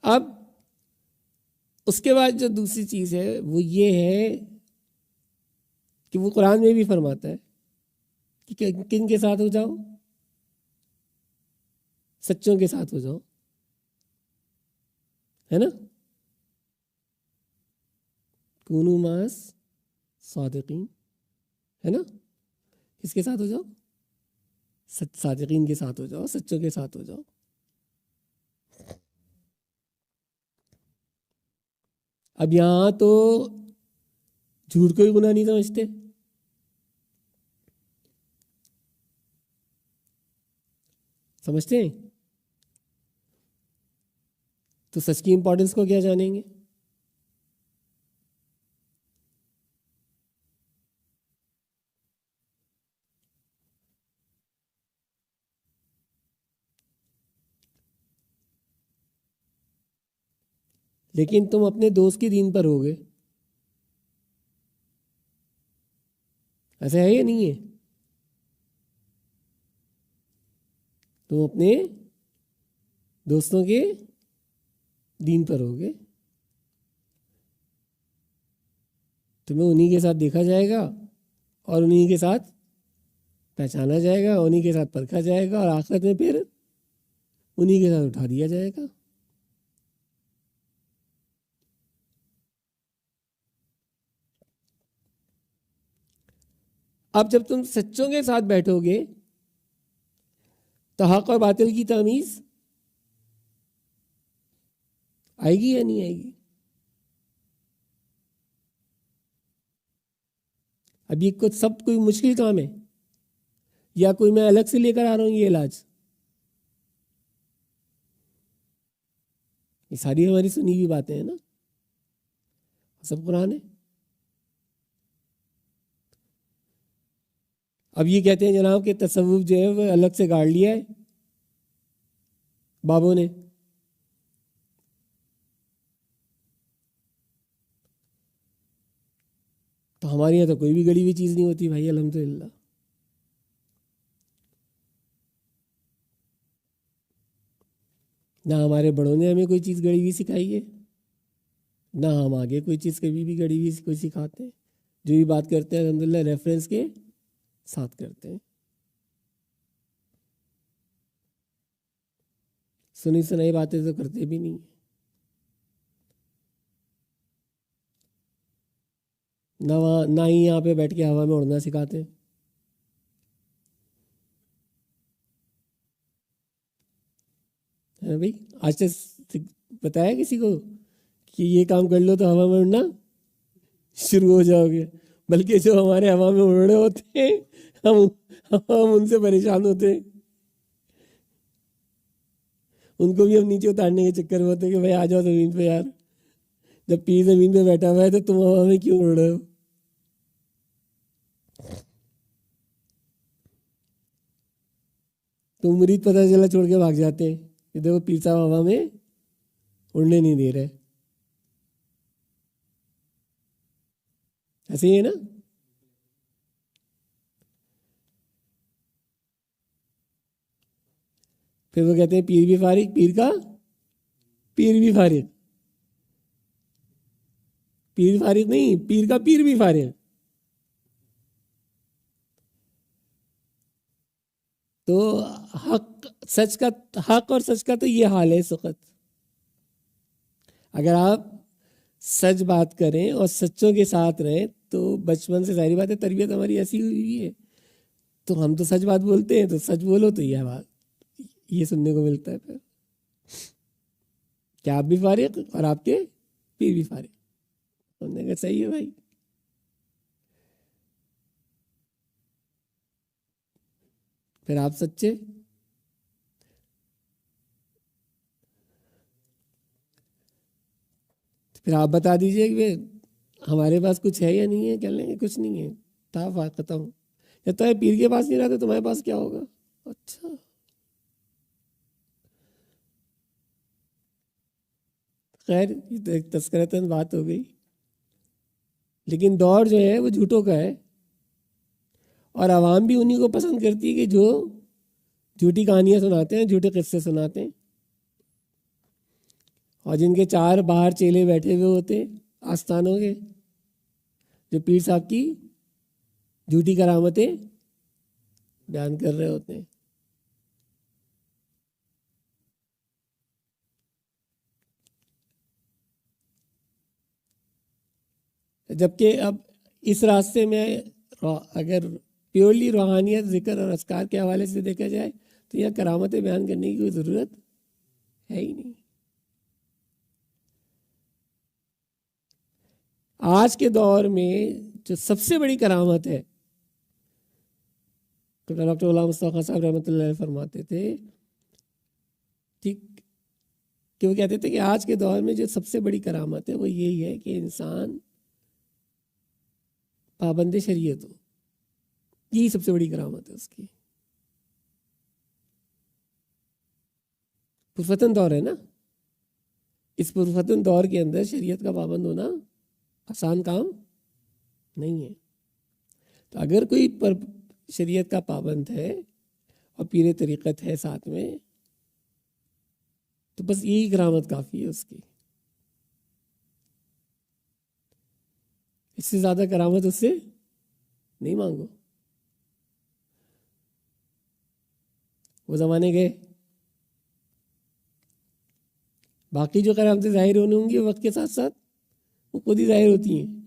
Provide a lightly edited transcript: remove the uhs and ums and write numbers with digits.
اب اس کے بعد جو دوسری چیز ہے وہ یہ ہے کہ وہ قرآن میں بھی فرماتا ہے کہ کن کے ساتھ ہو جاؤ؟ سچوں کے ساتھ ہو جاؤ، ہے نا؟ کونوا ماس صادقین، ہے نا؟ کس کے ساتھ ہو جاؤ؟ صادقین کے ساتھ ہو جاؤ، سچوں کے ساتھ ہو جاؤ۔ اب یہاں تو جھوٹ کو ہی گناہ نہیں سمجھتے، سمجھتے ہیں تو سچ کی امپورٹنس کو کیا جانیں گے؟ لیکن تم اپنے دوست کے دین پر ہوگے، ایسا ہے یا نہیں ہے؟ تم اپنے دوستوں کے دین پر ہوگے، تمہیں انہی کے ساتھ دیکھا جائے گا اور انہی کے ساتھ پہچانا جائے گا، انہی کے ساتھ پرکھا جائے گا، اور آخرت میں پھر انہی کے ساتھ اٹھا دیا جائے گا۔ اب جب تم سچوں کے ساتھ بیٹھو گے تو حق اور باطل کی تمیز آئے گی یا نہیں آئے گی؟ اب یہ کچھ سب کوئی مشکل کام ہے یا کوئی میں الگ سے لے کر آ رہا ہوں یہ علاج؟ یہ ساری ہماری سنی ہوئی باتیں ہیں نا، سب قرآن ہے۔ اب یہ کہتے ہیں جناب کہ تصوف جو ہے وہ الگ سے گاڑ لیا ہے بابوں نے، تو ہمارے یہاں تو کوئی بھی گڑی ہوئی چیز نہیں ہوتی بھائی، الحمدللہ۔ نہ ہمارے بڑوں نے ہمیں کوئی چیز گڑی ہوئی سکھائی ہے، نہ ہم آگے کوئی چیز کبھی بھی گڑی ہوئی کوئی سکھاتے ہیں۔ جو بھی بات کرتے ہیں الحمدللہ ریفرنس کے ساتھ کرتے ہیں، سنی سنائی باتیں تو کرتے بھی نہیں، نہ ہی یہاں پہ بیٹھ کے ہوا میں اڑنا سکھاتے ہیں۔ بھائی آج تک بتایا کسی کو کہ یہ کام کر لو تو ہوا میں اڑنا شروع ہو جاؤ گے؟ بلکہ جو ہمارے ہوا میں اڑ رہے ہوتے ہیں ہم ان سے پریشان ہوتے ہیں، ان کو بھی ہم نیچے اتارنے کے چکر میں ہوتے ہیں کہ بھائی آ جاؤ زمین پہ یار، جب پیر زمین پہ بیٹھا ہوا ہے تو تم ہوا میں کیوں اڑ رہے ہو؟ تو مرید پتہ چلا چھوڑ کے بھاگ جاتے ہیں کہ دیکھو پیر صاحب ہوا میں اڑنے نہیں دے رہے، ایسے ہی ہے نا؟ پھر وہ کہتے ہیں پیر بھی فارغ، پیر کا پیر بھی فارغ، پیر فارغ نہیں، پیر کا پیر بھی فارغ۔ تو حق اور سچ کا تو یہ حال ہے اس وقت۔ اگر آپ سچ بات کریں اور سچوں کے ساتھ رہیں تو بچپن سے ظاہری بات ہے تربیت ہماری ایسی ہوئی ہے، تو ہم تو سچ بات بولتے ہیں، تو سچ بولو تو یہ بات یہ سننے کو ملتا ہے پھر کہ آپ بھی فارغ اور آپ کے پیر بھی فارغ۔ ہم نے کہا صحیح ہے بھائی، پھر آپ سچے۔ پھر آپ بتا دیجئے کہ ہمارے پاس کچھ ہے یا نہیں ہے؟ کہہ لیں گے کچھ نہیں ہے، تھا ختم۔ یا تو پیر کے پاس نہیں رہا تو تمہارے پاس کیا ہوگا؟ اچھا، خیر یہ تو ایک تذکرتاً بات ہو گئی، لیکن دور جو ہے وہ جھوٹوں کا ہے، اور عوام بھی انہی کو پسند کرتی ہے کہ جو جھوٹی کہانیاں سناتے ہیں، جھوٹے قصے سناتے ہیں۔ اور جن کے 4 باہر چیلے بیٹھے ہوئے ہوتے آستانوں کے، جو پیر صاحب کی جھوٹی کرامتیں بیان کر رہے ہوتے ہیں۔ جبکہ اب اس راستے میں اگر پیورلی روحانیت، ذکر اور اذکار کے حوالے سے دیکھا جائے تو یہاں کرامتیں بیان کرنے کی کوئی ضرورت ہے ہی نہیں۔ آج کے دور میں جو سب سے بڑی کرامت ہے، ڈاکٹر غلام مصطفیٰ صاحب رحمۃ اللہ علیہ فرماتے تھے کہ وہ کہتے تھے کہ آج کے دور میں جو سب سے بڑی کرامت ہے وہ یہی ہے کہ انسان پابند شریعت ہو، یہی سب سے بڑی کرامت ہے اس کی۔ پرفتن دور ہے نا، اس پرفتن دور کے اندر شریعت کا پابند ہونا آسان کام نہیں ہے۔ تو اگر کوئی شریعت کا پابند ہے اور پیر طریقت ہے ساتھ میں، تو بس یہی کرامت کافی ہے اس کی، اس سے زیادہ کرامت اس سے نہیں مانگو۔ وہ زمانے گئے، باقی جو کرامتیں ظاہر ہونے ہوں گی وقت کے ساتھ ساتھ وہ خود ہی ظاہر ہوتی ہیں۔